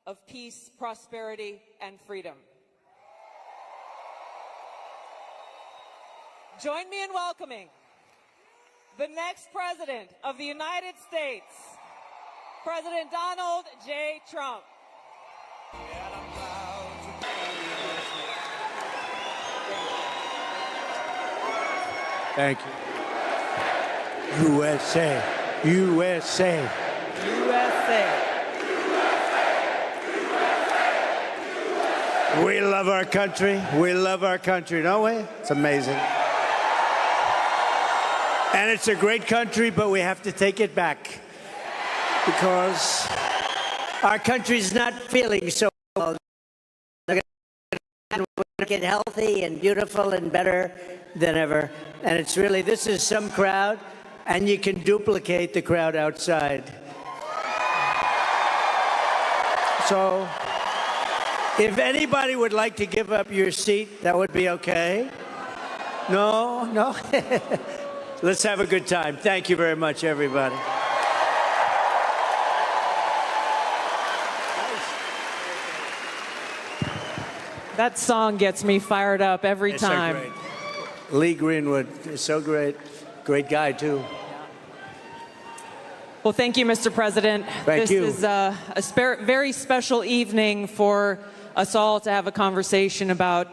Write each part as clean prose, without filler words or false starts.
of peace, prosperity, and freedom. Join me in welcoming the next President of the United States, President Donald J. Trump. Thank you. USA, USA. USA. We love our country. We love our country, don't we? It's amazing. And it's a great country, but we have to take it back because our country's not feeling so well. They're going to get healthy and beautiful and better than ever. And it's really, this is some crowd, and you can duplicate the crowd outside. So if anybody would like to give up your seat, that would be okay. No, no. Let's have a good time. Thank you very much, everybody. That song gets me fired up every time. So great. Lee Greenwood is so great. Great guy, too. Well, thank you, Mr. President. Thank you. This is a very special evening for us all to have a conversation about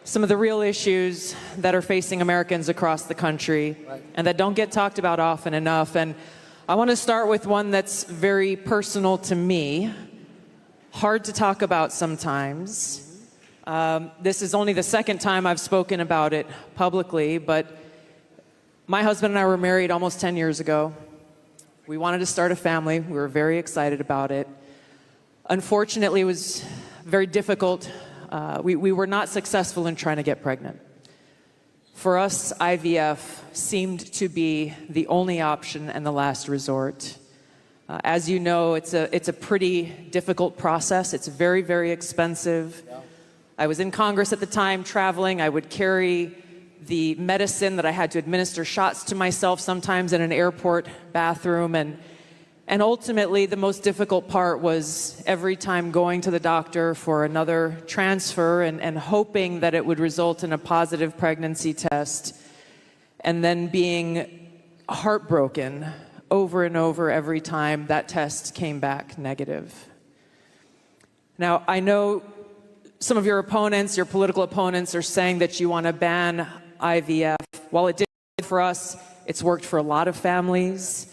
some of the real issues that are facing Americans across the country, right, and that don't get talked about often enough. And I want to start with one that's very personal to me, hard to talk about sometimes. This is only the second time I've spoken about it publicly, but my husband and I were married almost 10 years ago. We wanted to start a family. We were very excited about it. Unfortunately, it was very difficult. We were not successful in trying to get pregnant. For us, IVF seemed to be the only option and the last resort. As you know, it's a pretty difficult process. It's very, very expensive. Yeah. I was in Congress at the time, traveling. I would carry the medicine that I had to administer shots to myself sometimes in an airport bathroom. And ultimately, the most difficult part was every time going to the doctor for another transfer and hoping that it would result in a positive pregnancy test, and then being heartbroken over and over every time that test came back negative. Now, I know some of your opponents, your political opponents, are saying that you want to ban IVF. While it did for us, it's worked for a lot of families.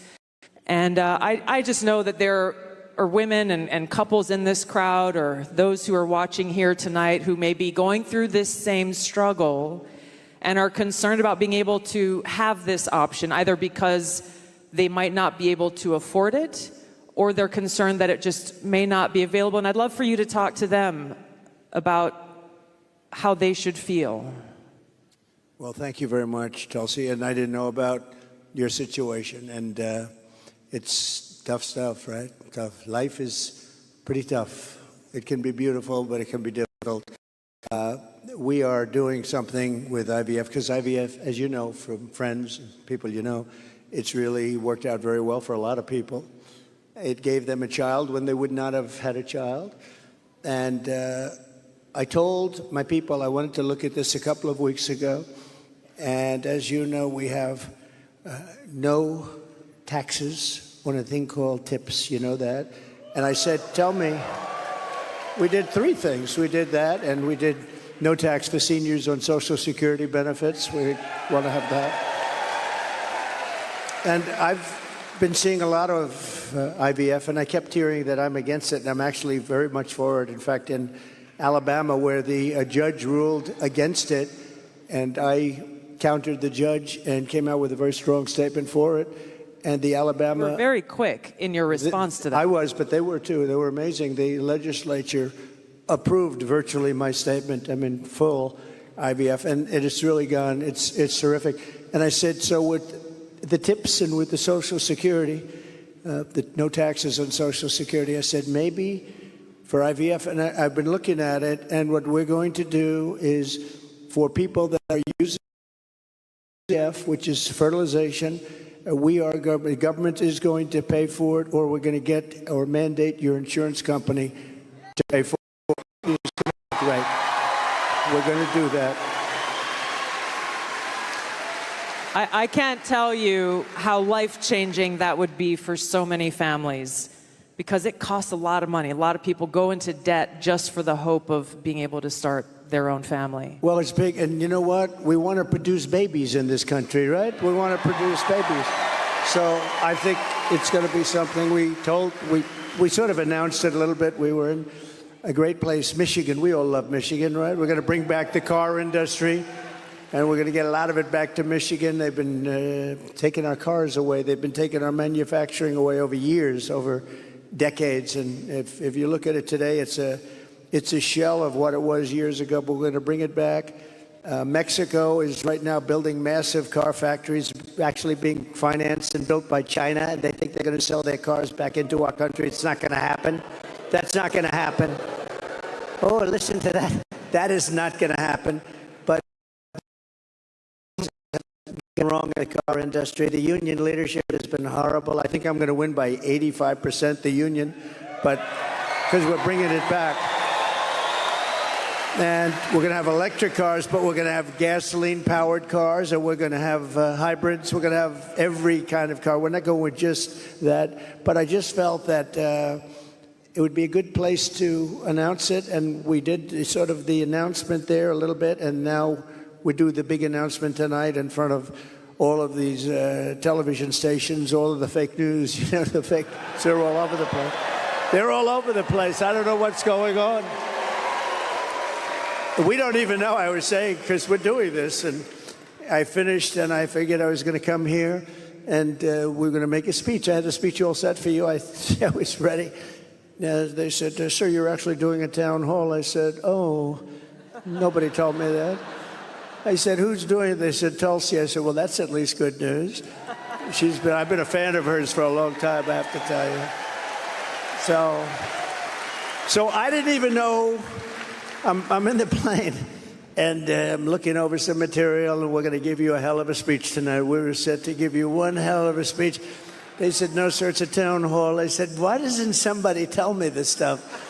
And I just know that there are women and couples in this crowd, or those who are watching here tonight, who may be going through this same struggle and are concerned about being able to have this option, either because they might not be able to afford it, or they're concerned that it just may not be available. And I'd love for you to talk to them about how they should feel. Well, thank you very much, Tulsi. And I didn't know about your situation. And it's tough stuff, right? Tough. Life is pretty tough. It can be beautiful, but it can be difficult. We are doing something with IVF, because IVF, as you know from friends and people you know, it's really worked out very well for a lot of people. It gave them a child when they would not have had a child. And I told my people I wanted to look at this a couple of weeks ago. And as you know, we have no taxes on a thing called tips, you know that? And I said, tell me, we did three things. We did that, and we did no tax for seniors on Social Security benefits. We want to have that. And I've been seeing a lot of IVF, and I kept hearing that I'm against it, and I'm actually very much for it. In fact, in Alabama, where the judge ruled against it, and I countered the judge and came out with a very strong statement for it. And the Alabama... You were very quick in your response to that. I was, but they were too. They were amazing. The legislature approved virtually my statement. I'm in full IVF, and it has really gone, it's terrific. And I said, so with the tips and with the Social Security, the no taxes on Social Security, I said, maybe for IVF, and I've been looking at it, and what we're going to do is for people that are using IVF, which is fertilization, the government is going to pay for it, or we're going to get or mandate your insurance company to pay for it. Right. We're going to do that. I can't tell you how life-changing that would be for so many families, because it costs a lot of money. A lot of people go into debt just for the hope of being able to start their own family. Well, it's big, and you know what? We want to produce babies in this country, right? We want to produce babies. So I think it's going to be something we sort of announced it a little bit. We were in a great place, Michigan. We all love Michigan, right? We're going to bring back the car industry. And we're going to get a lot of it back to Michigan. They've been taking our cars away. They've been taking our manufacturing away over years, over decades. And if you look at it today, it's a shell of what it was years ago, but we're going to bring it back. Mexico is right now building massive car factories, actually being financed and built by China. And they think they're going to sell their cars back into our country. It's not going to happen. That's not going to happen. Oh, listen to that. That is not going to happen. Wrong in the car industry. The union leadership has been horrible. I think I'm going to win by 85%, the union, but because we're bringing it back. And we're going to have electric cars, but we're going to have gasoline-powered cars, and we're going to have hybrids. We're going to have every kind of car. We're not going with just that. But I just felt that it would be a good place to announce it, and we did sort of the announcement there a little bit, and now we do the big announcement tonight in front of all of these television stations, all of the fake news, you know, they're all over the place. They're all over the place. I don't know what's going on. We don't even know, I was saying, because we're doing this. And I finished, and I figured I was going to come here, and we're going to make a speech. I had a speech all set for you. I was ready. They said, sir, you're actually doing a town hall. I said, oh, nobody told me that. I said, who's doing it? They said, Tulsi. I said, well, that's at least good news. I've been a fan of hers for a long time, I have to tell you. So I didn't even know. I'm in the plane, and I'm looking over some material, and we're going to give you a hell of a speech tonight. We were set to give you one hell of a speech. They said, no, sir, it's a town hall. I said, why doesn't somebody tell me this stuff?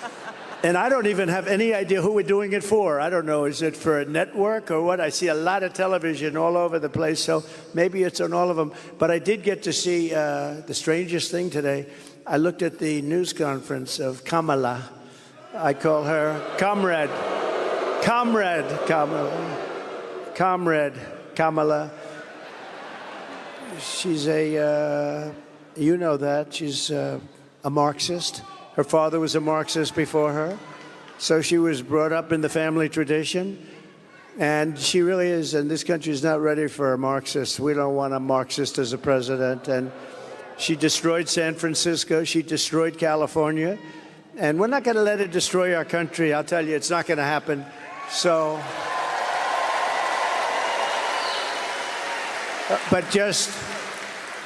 And I don't even have any idea who we're doing it for. I don't know. Is it for a network or what? I see a lot of television all over the place, so maybe it's on all of them. But I did get to see the strangest thing today. I looked at the news conference of Kamala. I call her Comrade. Kamala. She's you know that. She's a Marxist. Her father was a Marxist before her, so she was brought up in the family tradition. And she really is, and this country is not ready for a Marxist. We don't want a Marxist as a president. And she destroyed San Francisco. She destroyed California. And we're not going to let it destroy our country. I'll tell you, it's not going to happen. So, but just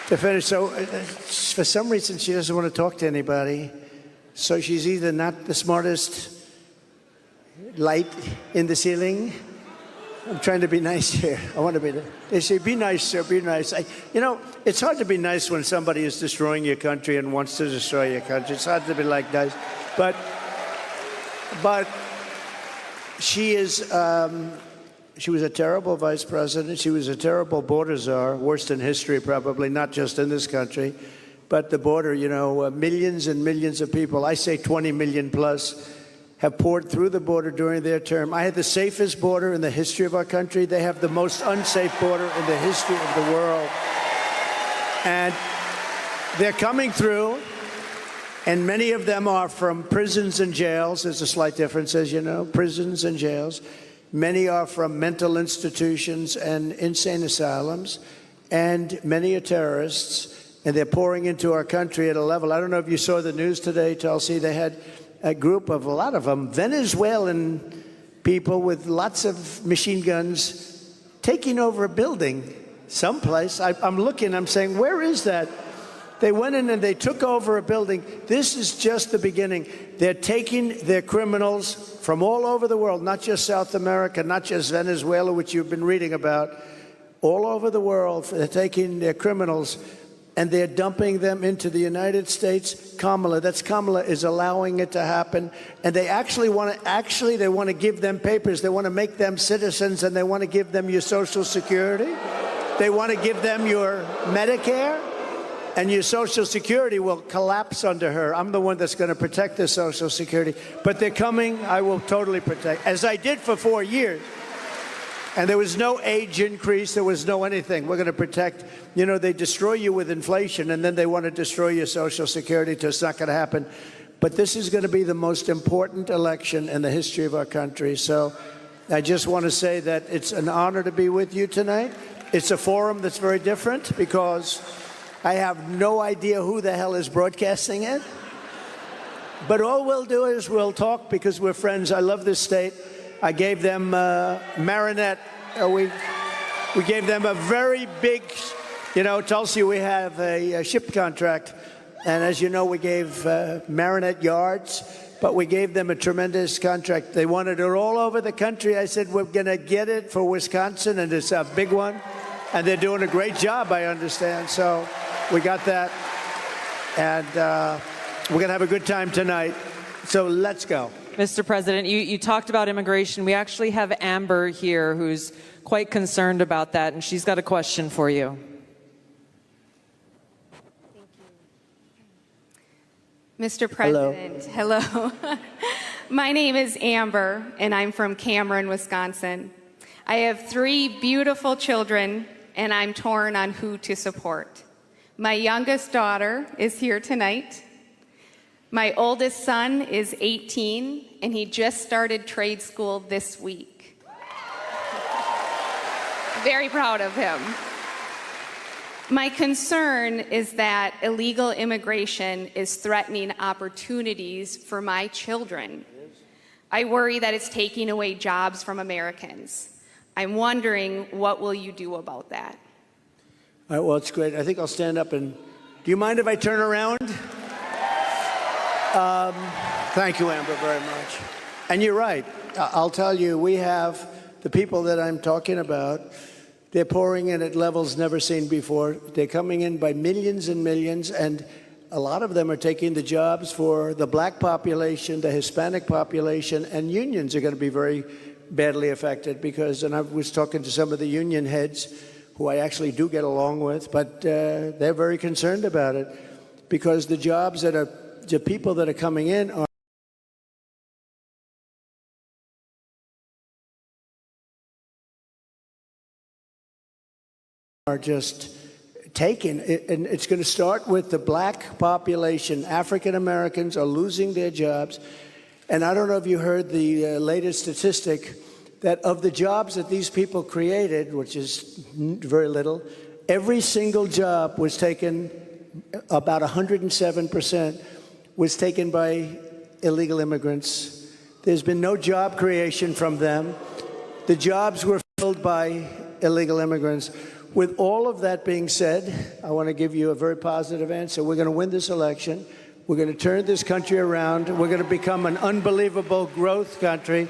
to finish, so for some reason she doesn't want to talk to anybody. So she's either not the smartest light in the ceiling. I'm trying to be nice here. I want to be. They say, be nice, sir, be nice. You know, it's hard to be nice when somebody is destroying your country and wants to destroy your country. It's hard to be like nice. But she is, she was a terrible vice president. She was a terrible border czar, worst in history probably, not just in this country. But the border, you know, millions and millions of people, I say 20 million plus, have poured through the border during their term. I had the safest border in the history of our country. They have the most unsafe border in the history of the world. And they're coming through, and many of them are from prisons and jails. There's a slight difference, as you know, prisons and jails. Many are from mental institutions and insane asylums, and many are terrorists. And they're pouring into our country at a level. I don't know if you saw the news today, Tulsi. They had a group of, a lot of them, Venezuelan people with lots of machine guns taking over a building someplace. I'm looking, I'm saying, where is that? They went in and they took over a building. This is just the beginning. They're taking their criminals from all over the world, not just South America, not just Venezuela, which you've been reading about, all over the world. They're taking their criminals. and they're dumping them into the United States. Kamala is allowing it to happen. And they actually want to give them papers. They want to make them citizens, and they want to give them your Social Security. They want to give them your Medicare, and your Social Security will collapse under her. I'm the one that's going to protect the Social Security. But they're coming. I will totally protect, as I did for 4 years. And there was no age increase. There was no anything. We're going to protect. You know, they destroy you with inflation, and then they want to destroy your Social Security. It's not going to happen. But this is going to be the most important election in the history of our country. So I just want to say that it's an honor to be with you tonight. It's a forum that's very different because I have no idea who the hell is broadcasting it. But all we'll do is we'll talk because we're friends. I love this state. I gave them Marinette. We gave them a very big, you know, Tulsi, we have a ship contract. And as you know, we gave Marinette yards, but we gave them a tremendous contract. They wanted it all over the country. I said, we're going to get it for Wisconsin, and it's a big one. And they're doing a great job, I understand. So we got that. And we're going to have a good time tonight. So let's go. Mr. President, you talked about immigration. We actually have Amber here who's quite concerned about that, and she's got a question for you. Thank you. Mr. President, hello. My name is Amber, and I'm from Cameron, Wisconsin. I have 3 beautiful children, and I'm torn on who to support. My youngest daughter is here tonight. My oldest son is 18, and he just started trade school this week. Very proud of him. My concern is that illegal immigration is threatening opportunities for my children. I worry that it's taking away jobs from Americans. I'm wondering, what will you do about that? All right, well, it's great. I think I'll stand up and... Do you mind if I turn around? Thank you, Amber, very much. And you're right. I'll tell you, we have the people that I'm talking about. They're pouring in at levels never seen before. They're coming in by millions and millions, and a lot of them are taking the jobs for the black population, the Hispanic population, and unions are going to be very badly affected because, and I was talking to some of the union heads who I actually do get along with, but they're very concerned about it because the jobs that are the people that are coming in are just taken. And it's going to start with the black population. African Americans are losing their jobs. And I don't know if you heard the latest statistic that of the jobs that these people created, which is very little, every single job was taken, about 107%, was taken by illegal immigrants. There's been no job creation from them. The jobs were filled by illegal immigrants. With all of that being said, I want to give you a very positive answer. We're going to win this election. We're going to turn this country around. We're going to become an unbelievable growth country.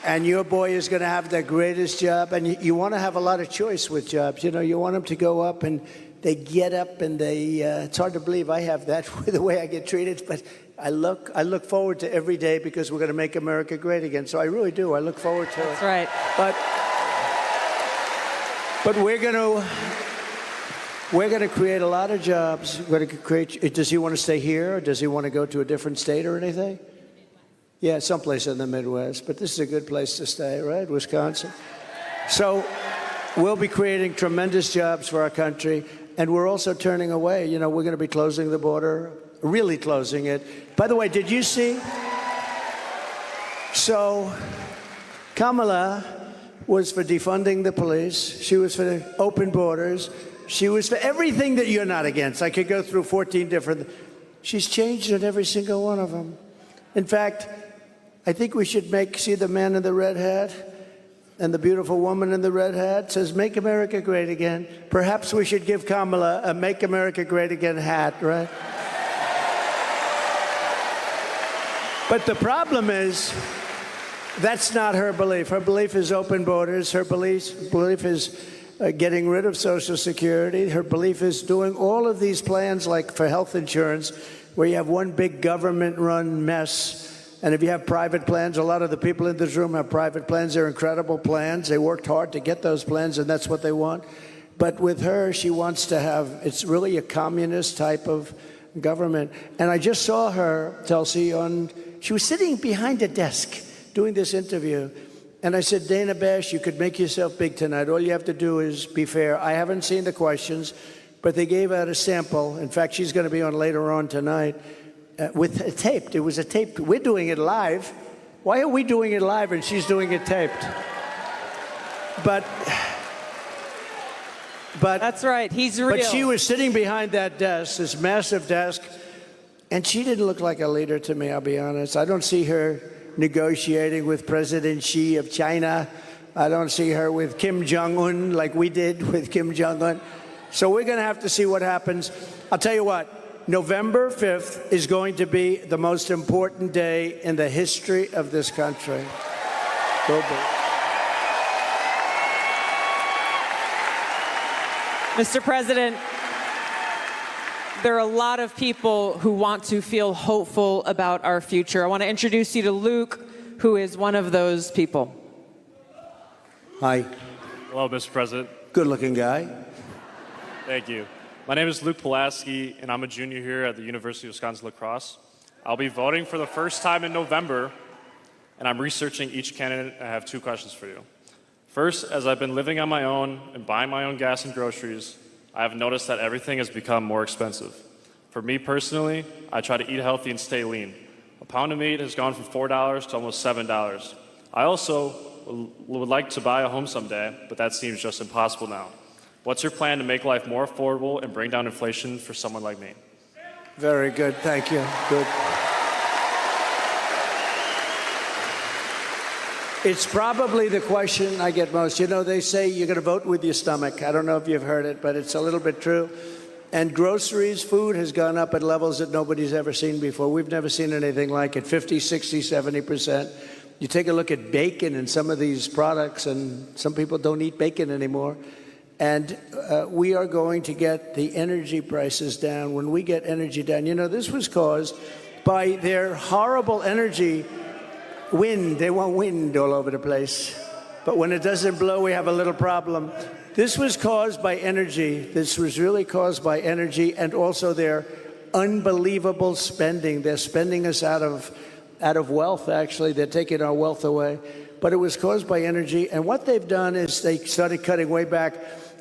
And your boy is going to have the greatest job. And you want to have a lot of choice with jobs. You know, you want them to go up and they get up and they, it's hard to believe I have that with the way I get treated. But I look forward to every day because we're going to make America great again. So I really do. I look forward to it. That's right. But we're going to create a lot of jobs. We're going to create. Does he want to stay here, or does he want to go to a different state or anything? Yeah, someplace in the Midwest. But this is a good place to stay, right? Wisconsin. So we'll be creating tremendous jobs for our country, and we're also turning away. You know, we're going to be closing the border, really closing it. By the way, did you see? So Kamala was for defunding the police. She was for the open borders. She was for everything that you're not against. I could go through 14 different. She's changed on every single one of them. In fact, I think we should see the man in the red hat and the beautiful woman in the red hat says, "Make America Great Again." Perhaps we should give Kamala a "Make America Great Again" hat, right? But the problem is, that's not her belief. Her belief is open borders. Her belief is getting rid of Social Security. Her belief is doing all of these plans, like for health insurance, where you have one big government-run mess. And if you have private plans, a lot of the people in this room have private plans. They're incredible plans. They worked hard to get those plans, and that's what they want. But with her, she wants to have, it's really a communist type of government. And I just saw her, Tulsi, she was sitting behind a desk doing this interview. And I said, Dana Bash, you could make yourself big tonight. All you have to do is be fair. I haven't seen the questions, but they gave out a sample. In fact, she's going to be on later on tonight with a taped. It was a taped. We're doing it live. Why are we doing it live and she's doing it taped? But that's right. He's real. But she was sitting behind that desk, this massive desk, and she didn't look like a leader to me, I'll be honest. I don't see her negotiating with President Xi of China. I don't see her with Kim Jong-un like we did with Kim Jong-un. So we're going to have to see what happens. I'll tell you what, November 5th is going to be the most important day in the history of this country. Will be. Mr. President, there are a lot of people who want to feel hopeful about our future. I want to introduce you to Luke, who is one of those people. Hi. Hello, Mr. President. Good-looking guy. Thank you. My name is Luke Pulaski, and I'm a junior here at the University of Wisconsin-La Crosse. I'll be voting for the first time in November, and I'm researching each candidate. I have two questions for you. First, as I've been living on my own and buying my own gas and groceries, I have noticed that everything has become more expensive. For me personally, I try to eat healthy and stay lean. A pound of meat has gone from $4 to almost $7. I also would like to buy a home someday, but that seems just impossible now. What's your plan to make life more affordable and bring down inflation for someone like me? Very good. Thank you. Good. It's probably the question I get most. You know, they say you're going to vote with your stomach. I don't know if you've heard it, but it's a little bit true. And groceries, food has gone up at levels that nobody's ever seen before. We've never seen anything like it, 50, 60, 70%. You take a look at bacon and some of these products, and some people don't eat bacon anymore. And we are going to get the energy prices down. When we get energy down, you know, this was caused by their horrible energy wind. They want wind all over the place. But when it doesn't blow, we have a little problem. This was caused by energy. This was really caused by energy and also their unbelievable spending. They're spending us out of wealth, actually. They're taking our wealth away. But it was caused by energy. And what they've done is they started cutting way back.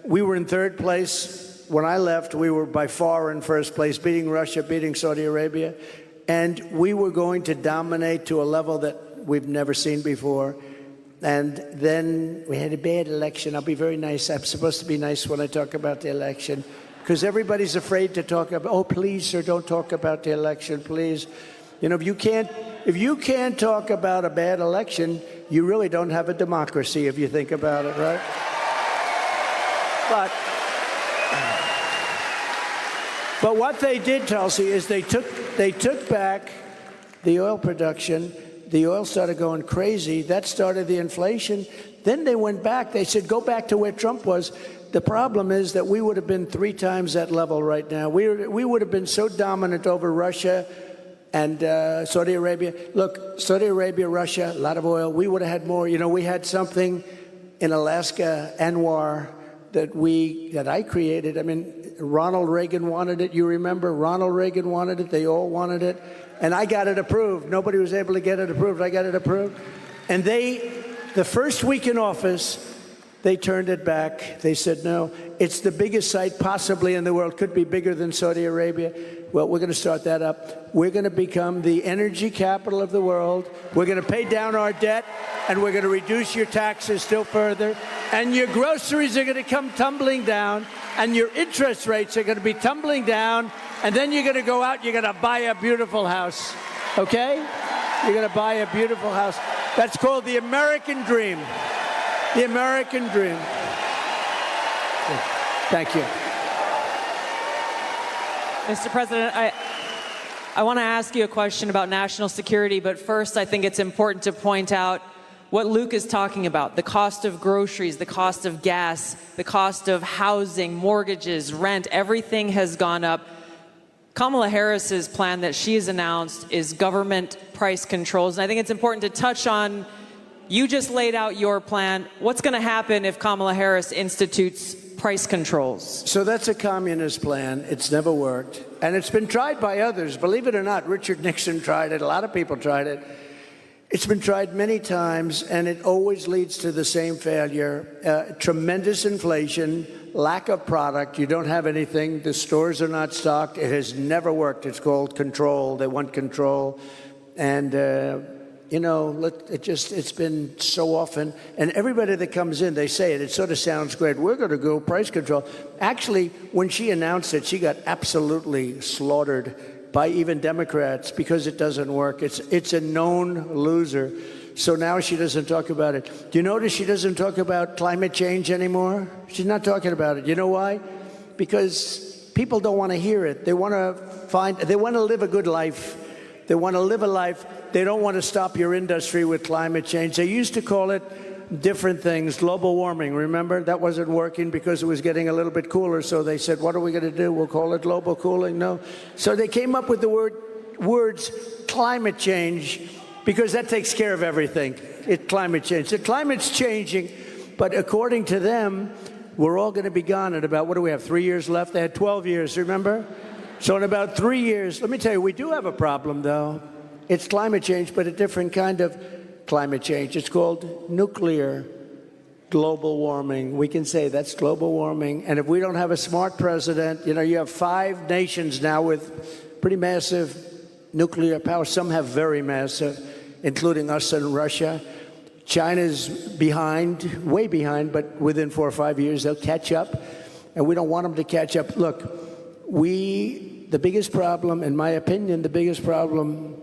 We were in third place. When I left, we were by far in first place, beating Russia, beating Saudi Arabia. And we were going to dominate to a level that we've never seen before. And then we had a bad election. I'll be very nice. I'm supposed to be nice when I talk about the election, because everybody's afraid to talk about, oh, please, sir, don't talk about the election, please. You know, if you can't talk about a bad election, you really don't have a democracy if you think about it, right? But what they did, Tulsi, is they took back the oil production. The oil started going crazy. That started the inflation. Then they went back. They said, go back to where Trump was. The problem is that we would have been 3 times that level right now. We would have been so dominant over Russia and Saudi Arabia. Look, Saudi Arabia, Russia, a lot of oil. We would have had more. You know, we had something in Alaska, Anwar, that I created. I mean, Ronald Reagan wanted it. You remember? Ronald Reagan wanted it. They all wanted it. And I got it approved. Nobody was able to get it approved. I got it approved. And the first week in office, they turned it back. They said, no, it's the biggest site possibly in the world. Could be bigger than Saudi Arabia. Well, we're going to start that up. We're going to become the energy capital of the world. We're going to pay down our debt, and we're going to reduce your taxes still further. And your groceries are going to come tumbling down, and your interest rates are going to be tumbling down. And then you're going to go out, you're going to buy a beautiful house, okay? You're going to buy a beautiful house. That's called the American dream. The American dream. Thank you. Mr. President, I want to ask you a question about national security, but first I think it's important to point out what Luke is talking about, the cost of groceries, the cost of gas, the cost of housing, mortgages, rent, everything has gone up. Kamala Harris's plan that she has announced is government price controls. And I think it's important to touch on, you just laid out your plan. What's going to happen if Kamala Harris institutes price controls? So that's a communist plan. It's never worked. And it's been tried by others. Believe it or not, Richard Nixon tried it. A lot of people tried it. It's been tried many times, and it always leads to the same failure. Tremendous inflation, lack of product. You don't have anything. The stores are not stocked. It has never worked. It's called control. They want control. And, you know, it's been so often. And everybody that comes in, they say it. It sort of sounds great. We're going to go price control. Actually, when she announced it, she got absolutely slaughtered by even Democrats because it doesn't work. It's a known loser. So now she doesn't talk about it. Do you notice she doesn't talk about climate change anymore? She's not talking about it. You know why? Because people don't want to hear it. They want to live a good life. They want to live a life. They don't want to stop your industry with climate change. They used to call it different things, global warming. Remember, that wasn't working because it was getting a little bit cooler. So they said, what are we going to do? We'll call it global cooling. No. So they came up with the words climate change because that takes care of everything. Climate change. The climate's changing, but according to them, we're all going to be gone in about, what do we have, 3 years left? They had 12 years, remember? So in about 3 years, let me tell you, we do have a problem, though. It's climate change, but a different kind of climate change. It's called nuclear global warming. We can say that's global warming. And if we don't have a smart president, you know, you have 5 nations now with pretty massive nuclear power. Some have very massive, including us and Russia. China's behind, way behind, but within 4 or 5 years, they'll catch up. And we don't want them to catch up. Look, the biggest problem, in my opinion, the biggest problem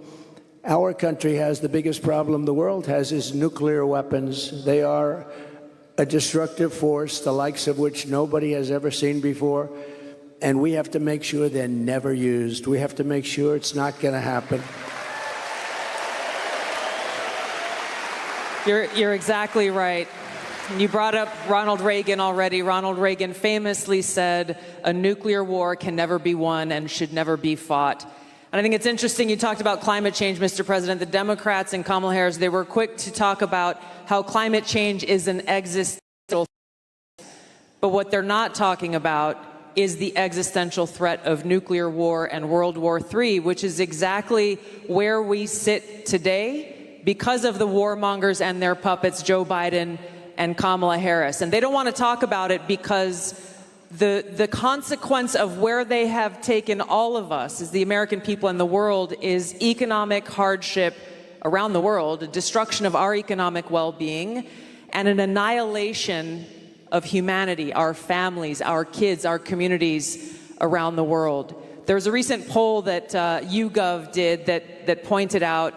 our country has, the biggest problem the world has, is nuclear weapons. They are a destructive force, the likes of which nobody has ever seen before. And we have to make sure they're never used. We have to make sure it's not going to happen. You're exactly right. You brought up Ronald Reagan already. Ronald Reagan famously said, a nuclear war can never be won and should never be fought. And I think it's interesting you talked about climate change, Mr. President. The Democrats and Kamala Harris, they were quick to talk about how climate change is an existential threat. But what they're not talking about is the existential threat of nuclear war and World War III, which is exactly where we sit today because of the warmongers and their puppets, Joe Biden and Kamala Harris. And they don't want to talk about it because the consequence of where they have taken all of us as the American people and the world is economic hardship around the world, a destruction of our economic well-being, and an annihilation of humanity, our families, our kids, our communities around the world. There was a recent poll that YouGov did that pointed out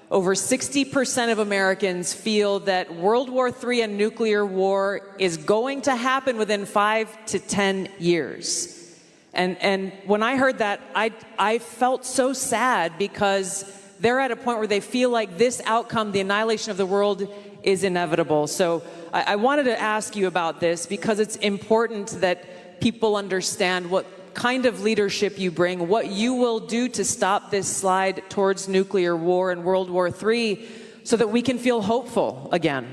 over 60% of Americans feel that World War III and nuclear war is going to happen within 5 to 10 years. And when I heard that, I felt so sad because they're at a point where they feel like this outcome, the annihilation of the world, is inevitable. So I wanted to ask you about this because it's important that people understand what kind of leadership you bring, what you will do to stop this slide towards nuclear war and World War III so that we can feel hopeful again.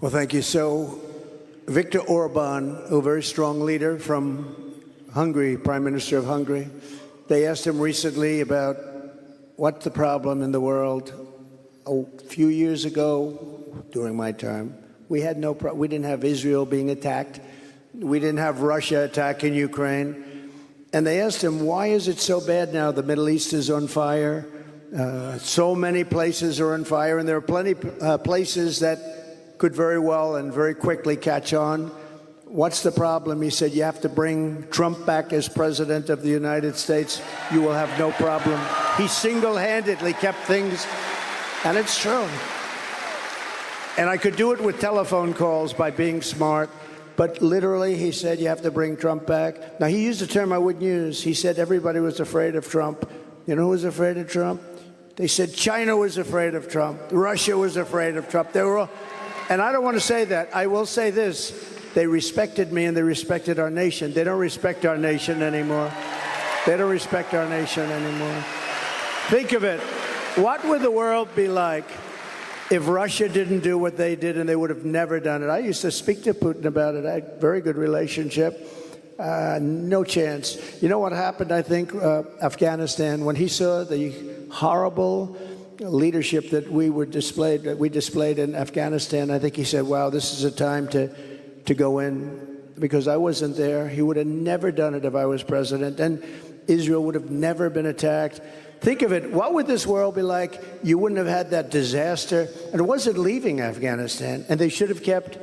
Well, thank you. So Viktor Orban, a very strong leader from Hungary, Prime Minister of Hungary, they asked him recently about what's the problem in the world. A few years ago, during my term, we didn't have Israel being attacked. We didn't have Russia attacking Ukraine. And they asked him, why is it so bad now? The Middle East is on fire. So many places are on fire, and there are plenty places that could very well and very quickly catch on. What's the problem? He said, you have to bring Trump back as president of the United States. You will have no problem. He single-handedly kept things, and it's true. And I could do it with telephone calls by being smart. But literally, he said, you have to bring Trump back. Now, he used a term I wouldn't use. He said everybody was afraid of Trump. You know who was afraid of Trump? They said China was afraid of Trump. Russia was afraid of Trump. They were all, and I don't want to say that. I will say this. They respected me and they respected our nation. They don't respect our nation anymore. They don't respect our nation anymore. Think of it. What would the world be like if Russia didn't do what they did, and they would have never done it? I used to speak to Putin about it. I had a very good relationship. No chance. You know what happened, I think, Afghanistan, when he saw the horrible leadership that we displayed in Afghanistan, I think he said, wow, this is a time to go in, because I wasn't there. He would have never done it if I was president, and Israel would have never been attacked. Think of it. What would this world be like? You wouldn't have had that disaster. And it wasn't leaving Afghanistan. And they should have kept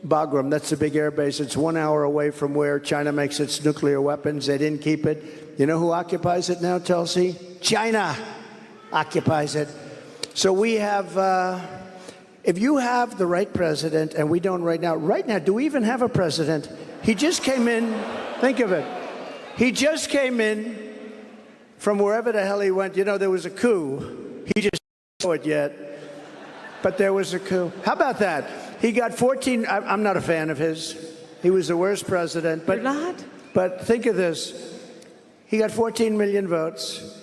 Bagram. That's the big air base. It's 1 hour away from where China makes its nuclear weapons. They didn't keep it. You know who occupies it now, Tulsi? China occupies it. So we have, if you have the right president, and we don't right now, do we even have a president? He just came in. Think of it. He just came in from wherever the hell he went. You know, there was a coup. He just didn't know it yet. But there was a coup. How about that? He got 14. I'm not a fan of his. He was the worst president. But, You're not? But think of this. He got 14 million votes.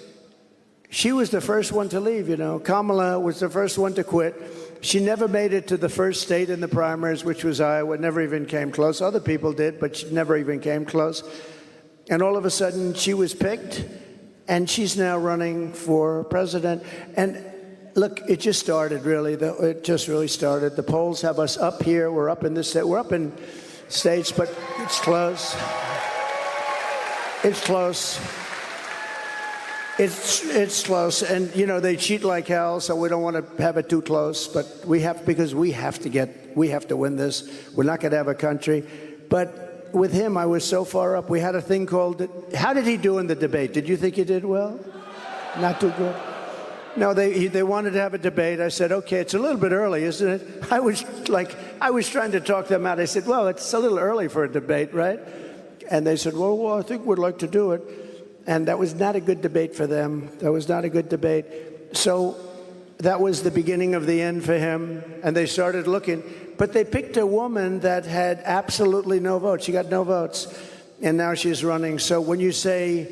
She was the first one to leave, you know. Kamala was the first one to quit. She never made it to the first state in the primaries, which was Iowa. Never even came close. Other people did, but she never even came close. And all of a sudden, she was picked. And she's now running for president. And look, it just started, really. It just really started. The polls have us up here. We're up in this state. We're up in states, but it's close. It's close. It's close. And, you know, they cheat like hell, so we don't want to have it too close. But we have, because we have to win this. We're not going to have a country. But with him, I was so far up. We had a thing called, how did he do in the debate? Did you think he did well? Not too good? No, they wanted to have a debate. I said, okay, it's a little bit early, isn't it? I was trying to talk them out. I said, well, it's a little early for a debate, right? And they said, well, I think we'd like to do it. And that was not a good debate for them. That was not a good debate. So that was the beginning of the end for him. And they started looking. But they picked a woman that had absolutely no votes. She got no votes. And now she's running. So when you say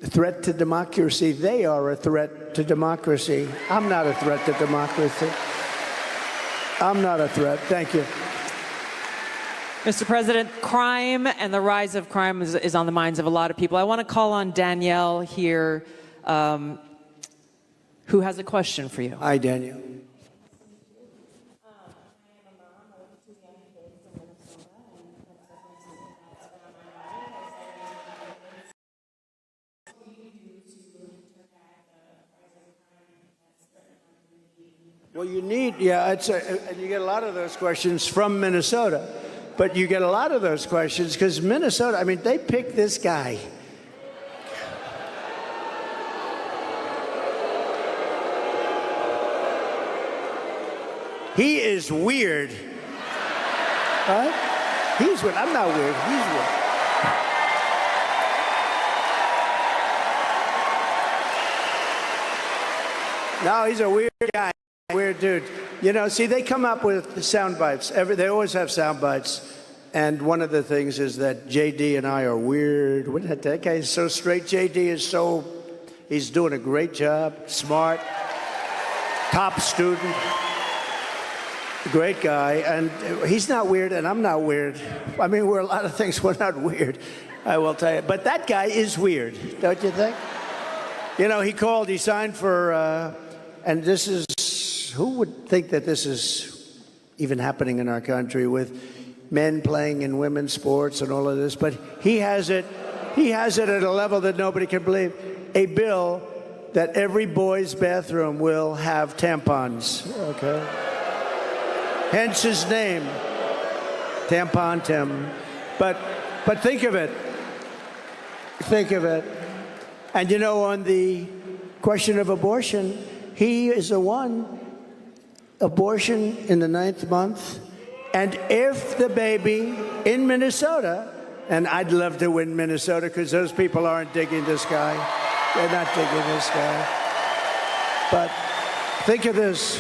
threat to democracy, they are a threat to democracy. I'm not a threat to democracy. I'm not a threat. Thank you. Mr. President, crime and the rise of crime is on the minds of a lot of people. I want to call on Danielle here, who has a question for you. Hi, Danielle. Well, you need, and you get a lot of those questions from Minnesota. But you get a lot of those questions because Minnesota, I mean, they picked this guy. He is weird. Right? He's weird. I'm not weird. He's weird. No, he's a weird guy. Weird dude. You know, see, they come up with sound bites. They always have sound bites. And one of the things is that JD and I are weird. That guy is so straight. JD is he's doing a great job. Smart. Top student. Great guy. And he's not weird, and I'm not weird. I mean, we're a lot of things. We're not weird, I will tell you. But that guy is weird, don't you think? You know, he signed for, and this is, who would think that this is even happening in our country with men playing in women's sports and all of this? But he has it at a level that nobody can believe. A bill that every boy's bathroom will have tampons, okay? Hence his name, Tampon Tim. But think of it. Think of it. And you know, on the question of abortion, he is the one. Abortion in the 9th month. And if the baby in Minnesota, and I'd love to win Minnesota because those people aren't digging this guy. They're not digging this guy. But think of this.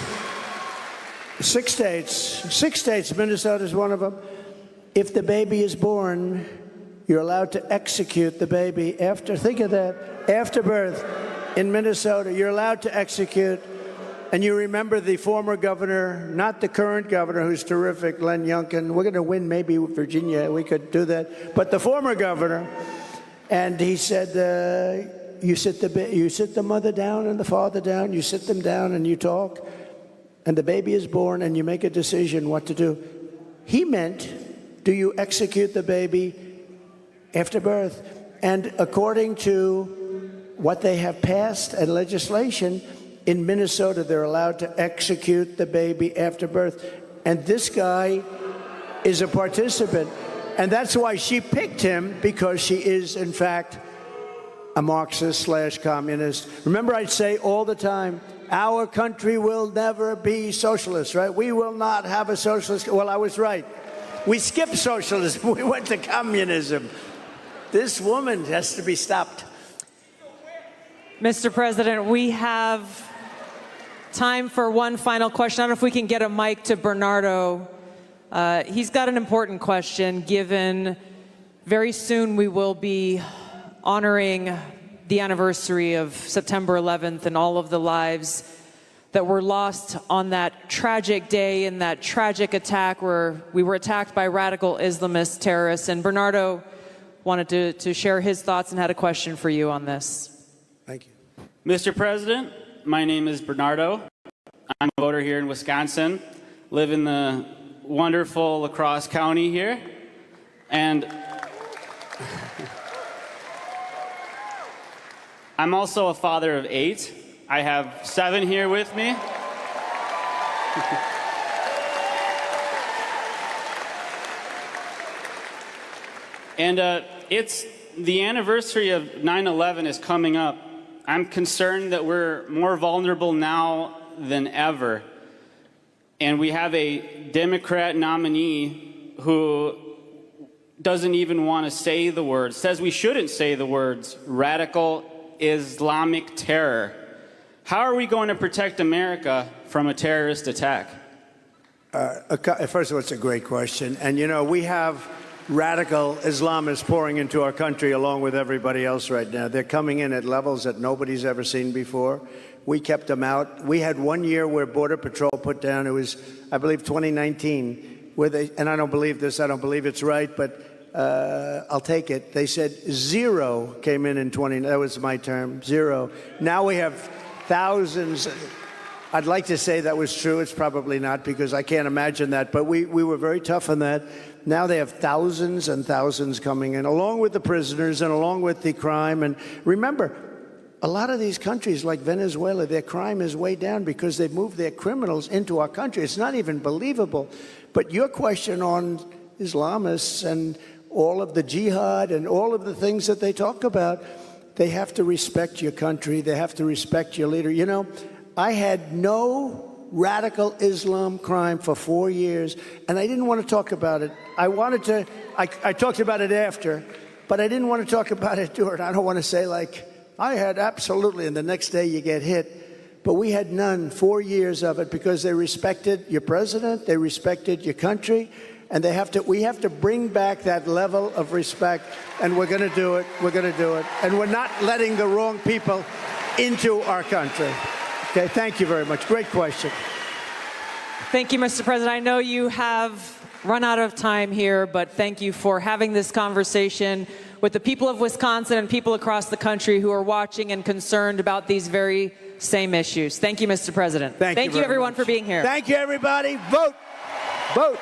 6 states, Minnesota is one of them. If the baby is born, you're allowed to execute the baby after, think of that, after birth in Minnesota, you're allowed to execute. And you remember the former governor, not the current governor, who's terrific, Len Youngkin. We're going to win maybe with Virginia. We could do that. But the former governor, and he said, you sit the mother down and the father down, you sit them down and you talk, and the baby is born and you make a decision what to do. He meant, do you execute the baby after birth? And according to what they have passed and legislation, in Minnesota, they're allowed to execute the baby after birth. And this guy is a participant. And that's why she picked him, because she is, in fact, a Marxist/communist. Remember, I'd say all the time, our country will never be socialist, right? We will not have a socialist. Well, I was right. We skipped socialism. We went to communism. This woman has to be stopped. Mr. President, we have time for one final question. I don't know if we can get a mic to Bernardo. He's got an important question, given very soon we will be honoring the anniversary of September 11th and all of the lives that were lost on that tragic day and that tragic attack where we were attacked by radical Islamist terrorists. And Bernardo wanted to share his thoughts and had a question for you on this. Thank you. Mr. President, my name is Bernardo. I'm a voter here in Wisconsin, live in the wonderful La Crosse County here, and I'm also a father of 8. I have 7 here with me. And it's the anniversary of 9/11 is coming up. I'm concerned that we're more vulnerable now than ever. And we have a Democrat nominee who doesn't even want to say the words, says we shouldn't say the words, radical Islamic terror. How are we going to protect America from a terrorist attack? First of all, it's a great question. And, you know, we have radical Islamists pouring into our country along with everybody else right now. They're coming in at levels that nobody's ever seen before. We kept them out. We had 1 year where Border Patrol put down, it was, I believe, 2019, where they, and I don't believe this, I don't believe it's right, but I'll take it. They said 0 came in 20, that was my term, 0. Now we have thousands. I'd like to say that was true. It's probably not, because I can't imagine that. But we were very tough on that. Now they have thousands and thousands coming in, along with the prisoners and along with the crime. And remember, a lot of these countries like Venezuela, their crime is way down because they've moved their criminals into our country. It's not even believable. But your question on Islamists and all of the jihad and all of the things that they talk about, they have to respect your country. They have to respect your leader. You know, I had no radical Islam crime for 4 years, and I didn't want to talk about it. I talked about it after, but I didn't want to talk about it during. I don't want to say like, I had absolutely, and the next day you get hit. But we had none, 4 years of it, because they respected your president, they respected your country, and we have to bring back that level of respect, and we're going to do it, we're going to do it. And we're not letting the wrong people into our country. Okay, thank you very much. Great question. Thank you, Mr. President. I know you have run out of time here, but thank you for having this conversation with the people of Wisconsin and people across the country who are watching and concerned about these very same issues. Thank you, Mr. President. Thank you everyone, for being here. Thank you, everybody. Vote. Vote.